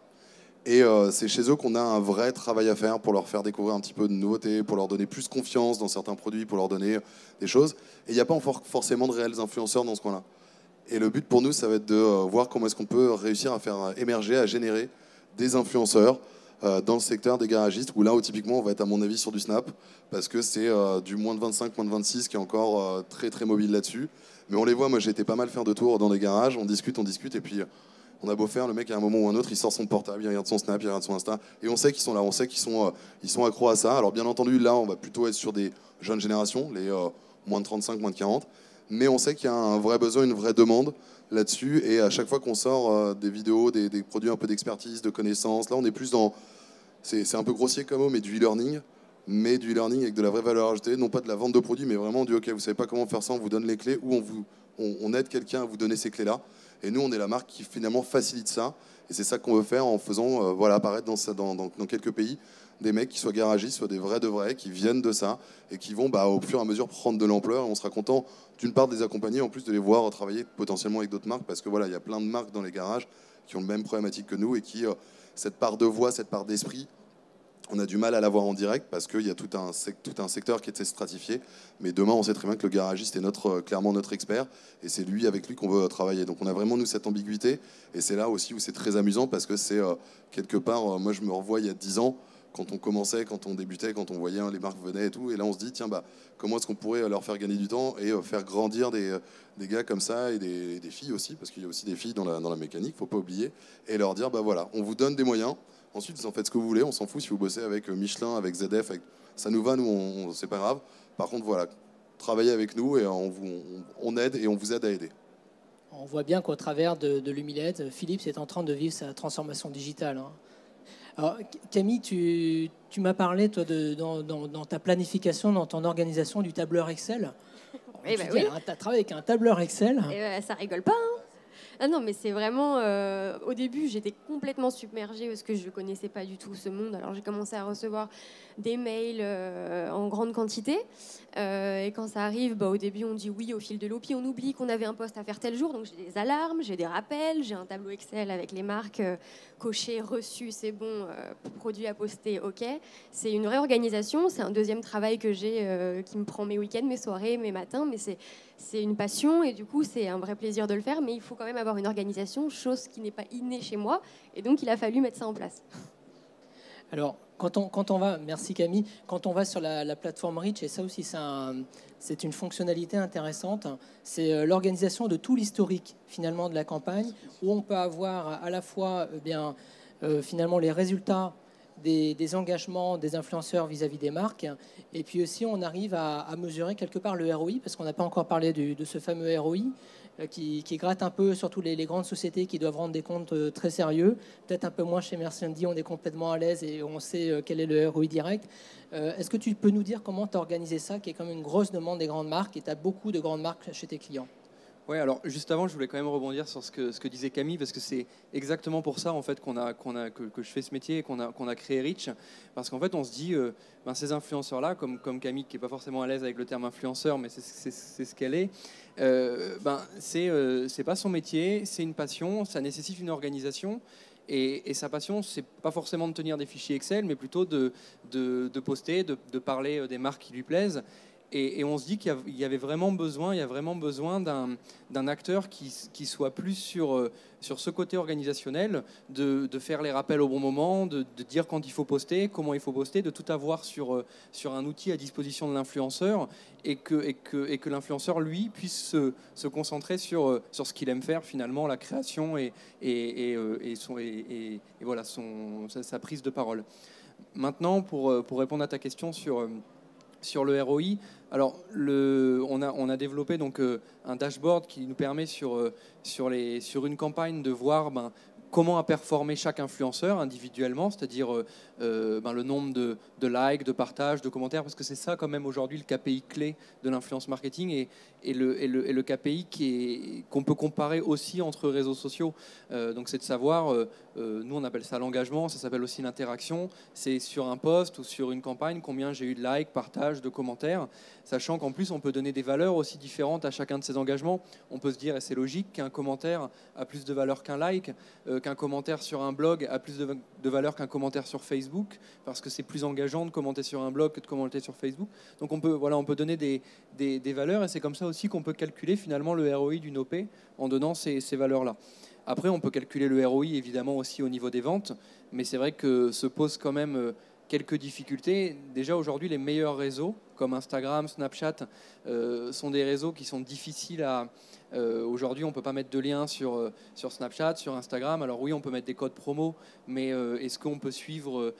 Et c'est chez eux qu'on a un vrai travail à faire pour leur faire découvrir un petit peu de nouveautés, pour leur donner plus confiance dans certains produits, pour leur donner des choses. Et il n'y a pas forcément de réels influenceurs dans ce coin-là. Et le but pour nous, ça va être de voir comment est-ce qu'on peut réussir à faire émerger, à générer des influenceurs dans le secteur des garagistes, où là, typiquement, on va être à mon avis sur du Snap, parce que c'est du moins de 25, moins de 26 qui est encore très très mobile là-dessus. Mais on les voit, moi j'ai été pas mal faire de tours dans des garages, on discute, et puis on a beau faire, le mec à un moment ou un autre, il sort son portable, il regarde son Snap, il regarde son Insta, et on sait qu'ils sont là, on sait qu'ils sont accros à ça. Alors bien entendu, là, on va plutôt être sur des jeunes générations, les moins de 35, moins de 40, mais on sait qu'il y a un vrai besoin, une vraie demande là-dessus, et à chaque fois qu'on sort des vidéos, des produits un peu d'expertise, de connaissances, là on est plus dans... C'est un peu grossier comme mot, mais du e-learning, mais du e-learning avec de la vraie valeur ajoutée, non pas de la vente de produits, mais vraiment du ok, vous savez pas comment faire ça, on vous donne les clés, ou on aide quelqu'un à vous donner ces clés-là. Et nous, on est la marque qui finalement facilite ça, et c'est ça qu'on veut faire en faisant voilà, apparaître dans quelques pays des mecs qui soient garagistes, soit des vrais de vrais, qui viennent de ça, et qui vont au fur et à mesure prendre de l'ampleur, et on sera content d'une part de les accompagner, en plus de les voir travailler potentiellement avec d'autres marques, parce que voilà, il y a plein de marques dans les garages qui ont le même problématique que nous, et qui... cette part de voix, cette part d'esprit, on a du mal à l'avoir en direct parce qu'il y a tout un secteur qui est stratifié. Mais demain, on sait très bien que le garagiste est clairement notre expert et c'est avec lui qu'on veut travailler. Donc on a vraiment, nous, cette ambiguïté. Et c'est là aussi où c'est très amusant parce que c'est quelque part, moi je me revois il y a 10 ans, quand on commençait, quand on débutait, quand on voyait les marques venaient et tout. Et là, on se dit, tiens, comment est-ce qu'on pourrait leur faire gagner du temps et faire grandir des gars comme ça et des filles aussi, parce qu'il y a aussi des filles dans la mécanique, faut pas oublier, et leur dire, voilà, on vous donne des moyens. Ensuite, vous en faites ce que vous voulez, on s'en fout si vous bossez avec Michelin, avec ZF, ça nous va, nous, c'est pas grave. Par contre, voilà, travaillez avec nous et on aide et on vous aide à aider. On voit bien qu'au travers de l'Humiled, Philips est en train de vivre sa transformation digitale. Alors, Camille, tu m'as parlé, toi, dans ta planification, dans ton organisation du tableur Excel. Oui, tu as travaillé avec un tableur Excel. Et ça rigole pas, hein. Ah non, mais c'est vraiment... au début, j'étais complètement submergée parce que je ne connaissais pas du tout ce monde. Alors, j'ai commencé à recevoir des mails en grande quantité. Et quand ça arrive, au début, on dit oui au fil de l'eau. Puis on oublie qu'on avait un poste à faire tel jour. Donc, j'ai des alarmes, j'ai des rappels, j'ai un tableau Excel avec les marques cochées, reçues, c'est bon, produit à poster, OK. C'est une réorganisation. C'est un deuxième travail que j'ai qui me prend mes week-ends, mes soirées, mes matins. Mais c'est une passion et du coup, c'est un vrai plaisir de le faire. Mais il faut quand même avoir une organisation, chose qui n'est pas innée chez moi. Et donc, il a fallu mettre ça en place. Alors, quand on va, merci Camille, quand on va sur la plateforme Reach, et ça aussi c'est une fonctionnalité intéressante, c'est l'organisation de tout l'historique finalement de la campagne, où on peut avoir à la fois finalement les résultats des engagements des influenceurs vis-à-vis des marques, et puis aussi on arrive à mesurer quelque part le ROI, parce qu'on n'a pas encore parlé de ce fameux ROI, qui gratte un peu, surtout les grandes sociétés qui doivent rendre des comptes très sérieux. Peut-être un peu moins chez Mercedes, on est complètement à l'aise et on sait quel est le ROI direct. Est-ce que tu peux nous dire comment tu as organisé ça, qui est quand même une grosse demande des grandes marques, et tu as beaucoup de grandes marques chez tes clients? Oui, alors juste avant, je voulais quand même rebondir sur ce que disait Camille, parce que c'est exactement pour ça en fait que je fais ce métier et qu'on a créé Reach, parce qu'en fait on se dit, ces influenceurs-là, comme Camille qui n'est pas forcément à l'aise avec le terme influenceur, mais c'est ce qu'elle est, c'est pas son métier, c'est une passion, ça nécessite une organisation. Et sa passion, c'est pas forcément de tenir des fichiers Excel, mais plutôt de poster, de parler des marques qui lui plaisent. Et on se dit qu'il y avait vraiment besoin, il y a vraiment besoin d'un acteur qui soit plus sur ce côté organisationnel, de faire les rappels au bon moment, de dire quand il faut poster, comment il faut poster, de tout avoir sur un outil à disposition de l'influenceur, et que l'influenceur, lui, puisse se concentrer sur ce qu'il aime faire finalement, la création et voilà, sa prise de parole. Maintenant, pour répondre à ta question sur le ROI, alors on a développé donc un dashboard qui nous permet sur une campagne de voir comment a performé chaque influenceur individuellement, c'est-à-dire le nombre de likes, de partages, de commentaires, parce que c'est ça quand même aujourd'hui le KPI clé de l'influence marketing et le KPI qu'on peut comparer aussi entre réseaux sociaux. Donc c'est de savoir, nous on appelle ça l'engagement, ça s'appelle aussi l'interaction, c'est sur un post ou sur une campagne combien j'ai eu de likes, partages, de commentaires, sachant qu'en plus on peut donner des valeurs aussi différentes à chacun de ces engagements. On peut se dire, et c'est logique, qu'un commentaire a plus de valeur qu'un like, qu'un commentaire sur un blog a plus de valeur qu'un commentaire sur Facebook, parce que c'est plus engageant de commenter sur un blog que de commenter sur Facebook. Donc on peut donner des valeurs, et c'est comme ça aussi qu'on peut calculer finalement le ROI d'une OP en donnant ces valeurs-là. Après, on peut calculer le ROI évidemment aussi au niveau des ventes, mais c'est vrai que se posent quand même quelques difficultés. Déjà aujourd'hui, les meilleurs réseaux comme Instagram, Snapchat sont des réseaux qui sont difficiles à... Aujourd'hui, on ne peut pas mettre de lien sur Snapchat, sur Instagram. Alors oui, on peut mettre des codes promo, mais est-ce qu'on peut suivre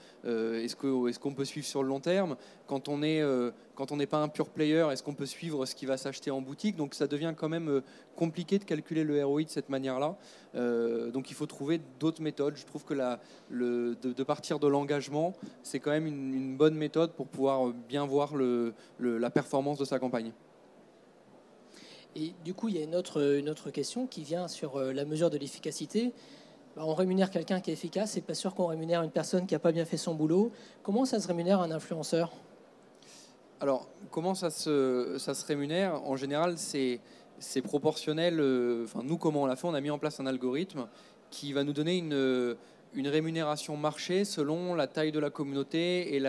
sur le long terme? Quand on n'est pas un pure player, est-ce qu'on peut suivre ce qui va s'acheter en boutique? Donc ça devient quand même compliqué de calculer le ROI de cette manière-là. Donc il faut trouver d'autres méthodes. Je trouve que de partir de l'engagement, c'est quand même une bonne méthode pour pouvoir bien voir la performance de sa campagne. Et du coup, il y a une autre question qui vient sur la mesure de l'efficacité. On rémunère quelqu'un qui est efficace, c'est pas sûr qu'on rémunère une personne qui n'a pas bien fait son boulot. Comment ça se rémunère un influenceur? Alors, comment ça se rémunère? En général, c'est proportionnel. Nous, comment on l'a fait? On a mis en place un algorithme qui va nous donner une rémunération marché selon la taille de la communauté et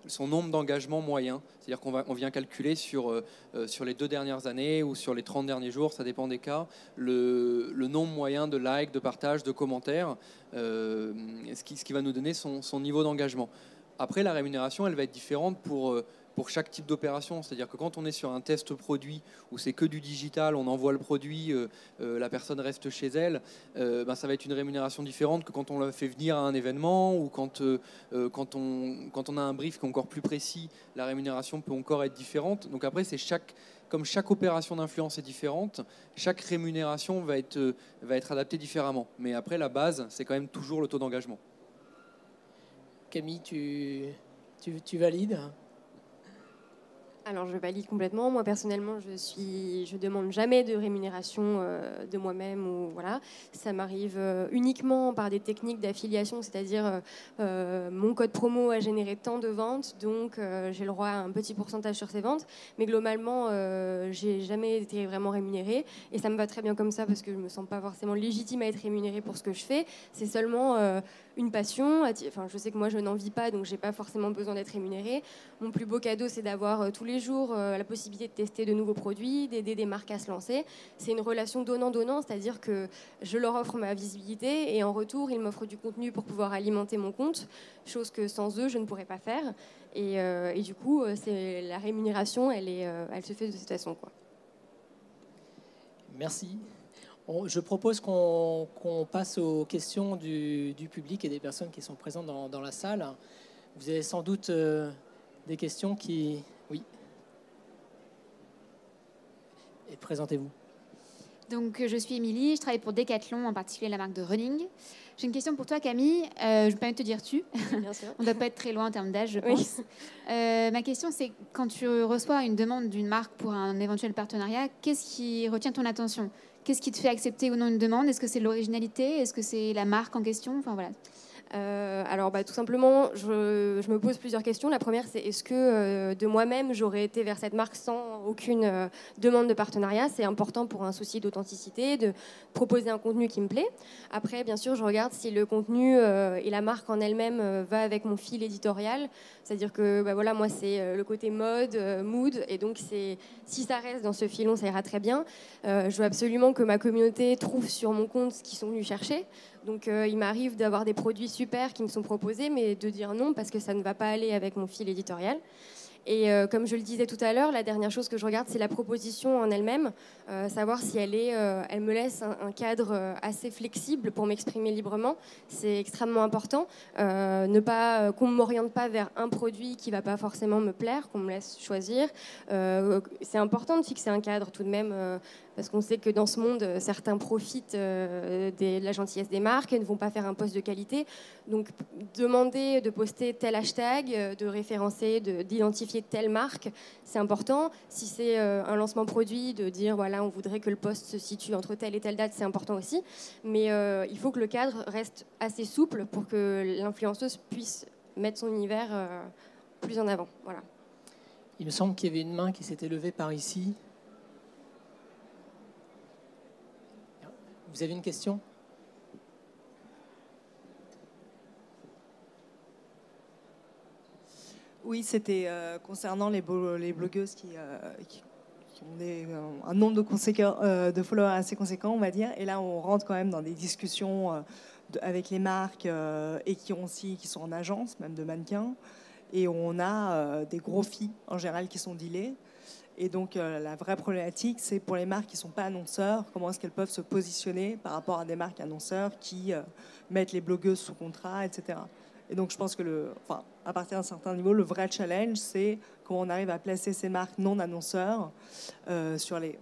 son nombre d'engagements moyens. C'est-à-dire qu'on vient calculer sur les 2 dernières années ou sur les 30 derniers jours, ça dépend des cas, le nombre moyen de likes, de partages, de commentaires, ce qui va nous donner son niveau d'engagement. Après, la rémunération, elle va être différente pour chaque type d'opération. C'est-à-dire que quand on est sur un test produit où c'est que du digital, on envoie le produit, la personne reste chez elle, ça va être une rémunération différente que quand on la fait venir à un événement ou quand on a un brief qui est encore plus précis, la rémunération peut encore être différente. Donc après, comme chaque opération d'influence est différente, chaque rémunération va être adaptée différemment. Mais après, la base, c'est quand même toujours le taux d'engagement. Camille, tu valides? Alors je valide complètement. Moi personnellement, je demande jamais de rémunération de moi-même ou voilà. Ça m'arrive uniquement par des techniques d'affiliation, c'est-à-dire mon code promo a généré tant de ventes, donc j'ai le droit à un petit pourcentage sur ces ventes. Mais globalement, j'ai jamais été vraiment rémunérée et ça me va très bien comme ça parce que je me sens pas forcément légitime à être rémunérée pour ce que je fais. C'est seulement une passion. Enfin, je sais que moi je n'en vis pas, donc j'ai pas forcément besoin d'être rémunérée. Mon plus beau cadeau, c'est d'avoir tous les jours la possibilité de tester de nouveaux produits, d'aider des marques à se lancer. C'est une relation donnant-donnant, c'est-à-dire que je leur offre ma visibilité et en retour, ils m'offrent du contenu pour pouvoir alimenter mon compte, chose que sans eux, je ne pourrais pas faire. Et du coup, la rémunération, elle se fait de cette façon, quoi. Merci. Je propose qu'on passe aux questions du public et des personnes qui sont présentes dans la salle. Vous avez sans doute des questions qui... Oui. Et présentez-vous. Donc, je suis Émilie, je travaille pour Decathlon, en particulier la marque de running. J'ai une question pour toi, Camille. Je me permets de te dire tu. Bien sûr. On ne doit pas être très loin en termes d'âge, je pense. Oui. Ma question, c'est quand tu reçois une demande d'une marque pour un éventuel partenariat, qu'est-ce qui retient ton attention? Qu'est-ce qui te fait accepter ou non une demande? Est-ce que c'est l'originalité? Est-ce que c'est la marque en question? Enfin, voilà. Alors tout simplement, je me pose plusieurs questions. La première, c'est est-ce que de moi-même, j'aurais été vers cette marque sans aucune demande de partenariat? C'est important pour un souci d'authenticité, de proposer un contenu qui me plaît. Après, bien sûr, je regarde si le contenu et la marque en elle-même va avec mon fil éditorial. C'est-à-dire que voilà, moi, c'est le côté mode, mood. Et donc, si ça reste dans ce filon, ça ira très bien. Je veux absolument que ma communauté trouve sur mon compte ce qu'ils sont venus chercher. Donc il m'arrive d'avoir des produits super qui me sont proposés, mais de dire non parce que ça ne va pas aller avec mon fil éditorial. Et comme je le disais tout à l'heure, la dernière chose que je regarde, c'est la proposition en elle-même, savoir si elle me laisse un cadre assez flexible pour m'exprimer librement. C'est extrêmement important. Qu'on ne m'oriente pas vers un produit qui ne va pas forcément me plaire, qu'on me laisse choisir. C'est important de fixer un cadre tout de même, parce qu'on sait que dans ce monde, certains profitent de la gentillesse des marques et ne vont pas faire un post de qualité. Donc, demander de poster tel hashtag, de référencer, d'identifier telle marque, c'est important. Si c'est un lancement produit, de dire voilà, on voudrait que le post se situe entre telle et telle date, c'est important aussi. Mais il faut que le cadre reste assez souple pour que l'influenceuse puisse mettre son univers plus en avant. Voilà. Il me semble qu'il y avait une main qui s'était levée par ici. Vous avez une question ? Oui, c'était concernant les blogueuses qui ont un nombre de followers assez conséquent, on va dire. Et là, on rentre quand même dans des discussions avec les marques et qui sont en agence, même de mannequins. Et on a des gros fees en général qui sont dealés. Et donc, la vraie problématique, c'est pour les marques qui ne sont pas annonceurs, comment est-ce qu'elles peuvent se positionner par rapport à des marques annonceurs qui mettent les blogueuses sous contrat, etc. Et donc, je pense que, à partir d'un certain niveau, le vrai challenge, c'est comment on arrive à placer ces marques non annonceurs sur les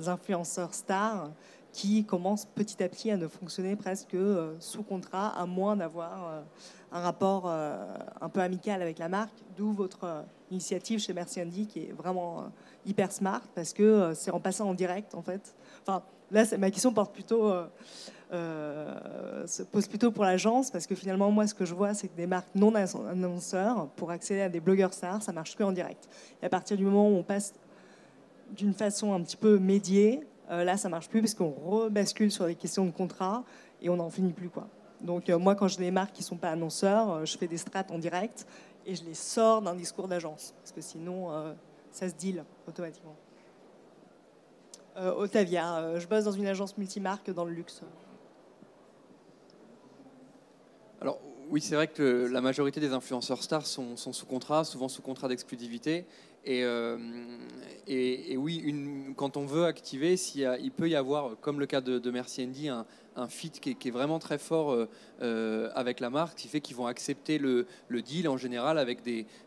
influenceurs stars qui commencent petit à petit à ne fonctionner presque sous contrat, à moins d'avoir un rapport un peu amical avec la marque, d'où votre initiative chez Merci Andy qui est vraiment hyper smart parce que c'est en passant en direct en fait. Enfin, là, ma question se pose plutôt pour l'agence parce que finalement, moi, ce que je vois, c'est que des marques non annonceurs, pour accéder à des blogueurs stars, ça marche que en direct. Et à partir du moment où on passe d'une façon un petit peu médiée, là, ça marche plus parce qu'on rebascule sur des questions de contrat et on n'en finit plus, quoi. Donc moi, quand j'ai des marques qui ne sont pas annonceurs, je fais des strats en direct et je les sors d'un discours d'agence parce que sinon, ça se deal automatiquement. Otavia, je bosse dans une agence multimarque dans le luxe. Alors oui, c'est vrai que la majorité des influenceurs stars sont sous contrat, souvent sous contrat d'exclusivité. Et oui, quand on veut activer, il peut y avoir, comme le cas de Merci Andy, un fit qui est vraiment très fort avec la marque, qui fait qu'ils vont accepter le deal en général avec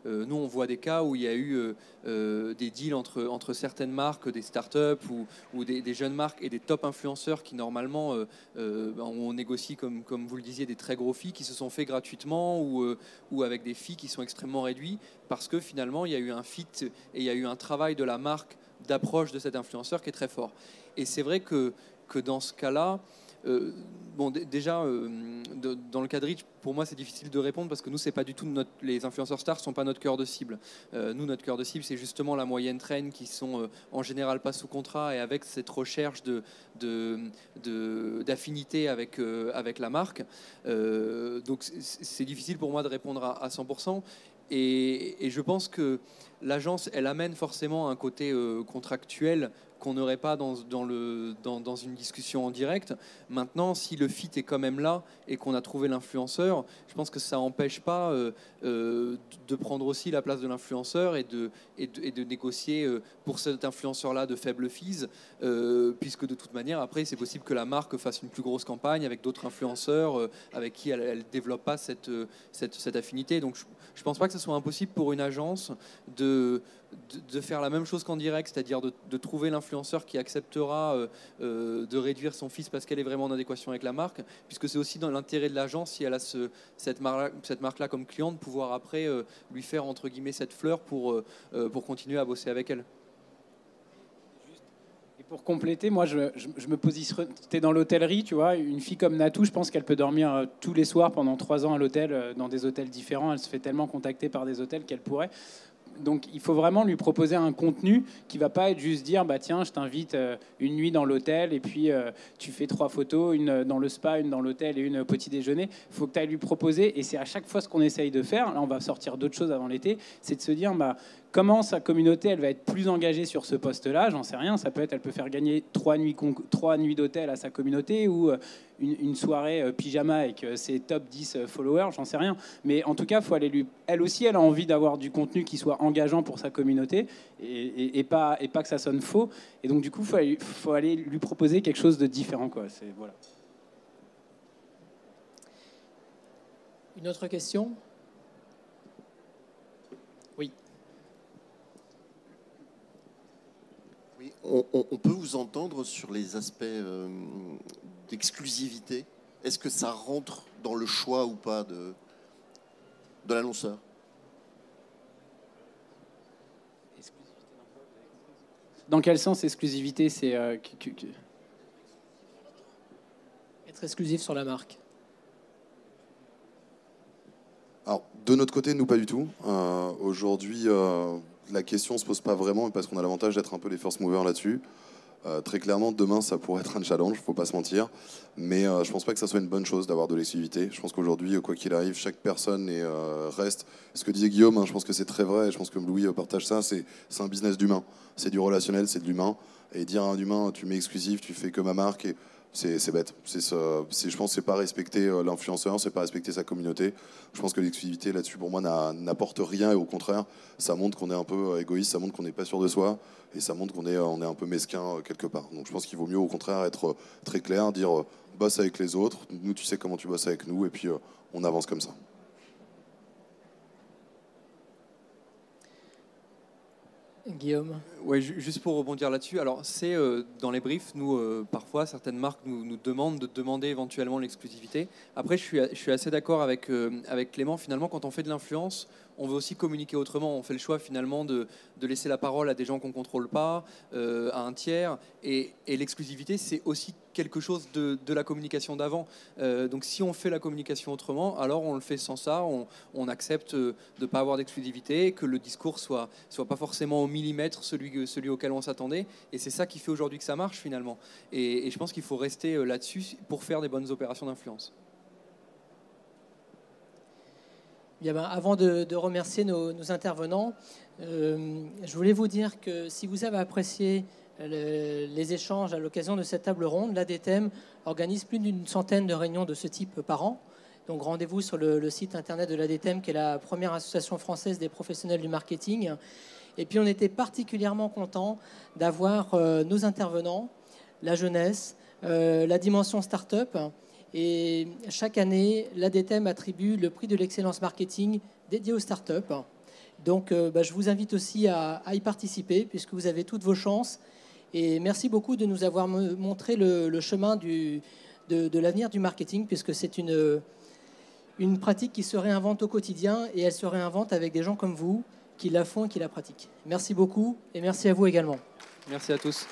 nous, on voit des cas où il y a eu des deals entre certaines marques, des startups ou des jeunes marques et des top influenceurs qui normalement on négocie, comme vous le disiez, des très gros fees qui se sont faits gratuitement ou avec des fees qui sont extrêmement réduits parce que finalement il y a eu un fit et il y a eu un travail de la marque d'approche de cet influenceur qui est très fort. Et c'est vrai que dans ce cas-là, déjà, dans le cas de Reach, pour moi, c'est difficile de répondre parce que nous, c'est pas du tout les influenceurs stars sont pas notre cœur de cible. Nous, notre cœur de cible, c'est justement la moyenne traîne qui sont en général pas sous contrat et avec cette recherche d'affinité avec la marque. Donc, c'est difficile pour moi de répondre à 100%. Et je pense que l'agence, elle amène forcément un côté contractuel qu'on n'aurait pas dans une discussion en direct. Maintenant, si le fit est quand même là et qu'on a trouvé l'influenceur, je pense que ça n'empêche pas de prendre aussi la place de l'influenceur et de négocier pour cet influenceur-là de faibles fees, puisque de toute manière, après, c'est possible que la marque fasse une plus grosse campagne avec d'autres influenceurs avec qui elle ne développe pas cette affinité. Donc, je ne pense pas que ce soit impossible pour une agence de faire la même chose qu'en direct, c'est-à-dire de trouver l'influenceur qui acceptera de réduire son fees parce qu'elle est vraiment en adéquation avec la marque, puisque c'est aussi dans l'intérêt de l'agence, si elle a cette marque-là comme client, de pouvoir après lui faire entre guillemets cette fleur pour continuer à bosser avec elle. Pour compléter, moi, je me positionne. T'es dans l'hôtellerie, tu vois. Une fille comme Natou, je pense qu'elle peut dormir tous les soirs pendant 3 ans à l'hôtel, dans des hôtels différents. Elle se fait tellement contacter par des hôtels qu'elle pourrait. Donc, il faut vraiment lui proposer un contenu qui va pas être juste dire, bah tiens, je t'invite une nuit dans l'hôtel et puis tu fais 3 photos, une dans le spa, une dans l'hôtel et une au petit déjeuner. Il faut que tu ailles lui proposer, et c'est à chaque fois ce qu'on essaye de faire. Là, on va sortir d'autres choses avant l'été, c'est de se dire, bah comment sa communauté, elle va être plus engagée sur ce poste-là. J'en sais rien. Ça peut être, elle peut faire gagner 3 nuits d'hôtel à sa communauté, ou une soirée pyjama avec ses top 10 followers. J'en sais rien. Mais en tout cas, faut aller lui. Elle aussi, elle a envie d'avoir du contenu qui soit engageant pour sa communauté et pas que ça sonne faux. Et donc, du coup, faut aller lui proposer quelque chose de différent, quoi. Voilà. Une autre question ? On peut vous entendre sur les aspects d'exclusivité. Est-ce que ça rentre dans le choix ou pas de l'annonceur ? Dans quel sens exclusivité ? C'est être exclusif sur la marque. Alors, de notre côté, nous, pas du tout. Aujourd'hui, la question ne se pose pas vraiment, parce qu'on a l'avantage d'être un peu les first movers là-dessus. Très clairement, demain, ça pourrait être un challenge, il ne faut pas se mentir. Mais je ne pense pas que ça soit une bonne chose d'avoir de l'exclusivité. Je pense qu'aujourd'hui, quoi qu'il arrive, chaque personne reste... Ce que disait Guillaume, hein, je pense que c'est très vrai, et je pense que Louis partage ça, c'est un business d'humain. C'est du relationnel, c'est de l'humain. Et dire à un humain, tu mets exclusif, tu fais que ma marque... C'est bête. Je pense que c'est pas respecter l'influenceur, c'est pas respecter sa communauté. Je pense que l'exclusivité là-dessus, pour moi, n'apporte rien, et au contraire, ça montre qu'on est un peu égoïste, ça montre qu'on n'est pas sûr de soi, et ça montre qu'on est un peu mesquin quelque part. Donc je pense qu'il vaut mieux au contraire être très clair, dire bosse avec les autres, nous tu sais comment tu bosses avec nous, et puis on avance comme ça. Guillaume. Ouais, juste pour rebondir là-dessus, alors c'est dans les briefs, nous parfois certaines marques nous demandent de demander éventuellement l'exclusivité. Après, je suis assez d'accord avec Clément. Finalement, quand on fait de l'influence, on veut aussi communiquer autrement. On fait le choix finalement de laisser la parole à des gens qu'on ne contrôle pas, à un tiers. Et l'exclusivité, c'est aussi quelque chose de la communication d'avant. Donc si on fait la communication autrement, alors on le fait sans ça. On accepte de ne pas avoir d'exclusivité, que le discours soit pas forcément au millimètre celui auquel on s'attendait. Et c'est ça qui fait aujourd'hui que ça marche finalement. Et je pense qu'il faut rester là-dessus pour faire des bonnes opérations d'influence. Bien, avant de remercier nos intervenants, je voulais vous dire que si vous avez apprécié les échanges à l'occasion de cette table ronde, l'ADTEM organise plus d'une centaine de réunions de ce type par an. Donc rendez-vous sur le site internet de l'ADTEM, qui est la première association française des professionnels du marketing. Et puis on était particulièrement contents d'avoir nos intervenants, la jeunesse, la dimension start-up. Et chaque année, l'ADTEM attribue le prix de l'excellence marketing dédié aux startups. Donc je vous invite aussi à y participer, puisque vous avez toutes vos chances. Et merci beaucoup de nous avoir montré le chemin de l'avenir du marketing, puisque c'est une pratique qui se réinvente au quotidien, et elle se réinvente avec des gens comme vous qui la font et qui la pratiquent. Merci beaucoup, et merci à vous également. Merci à tous.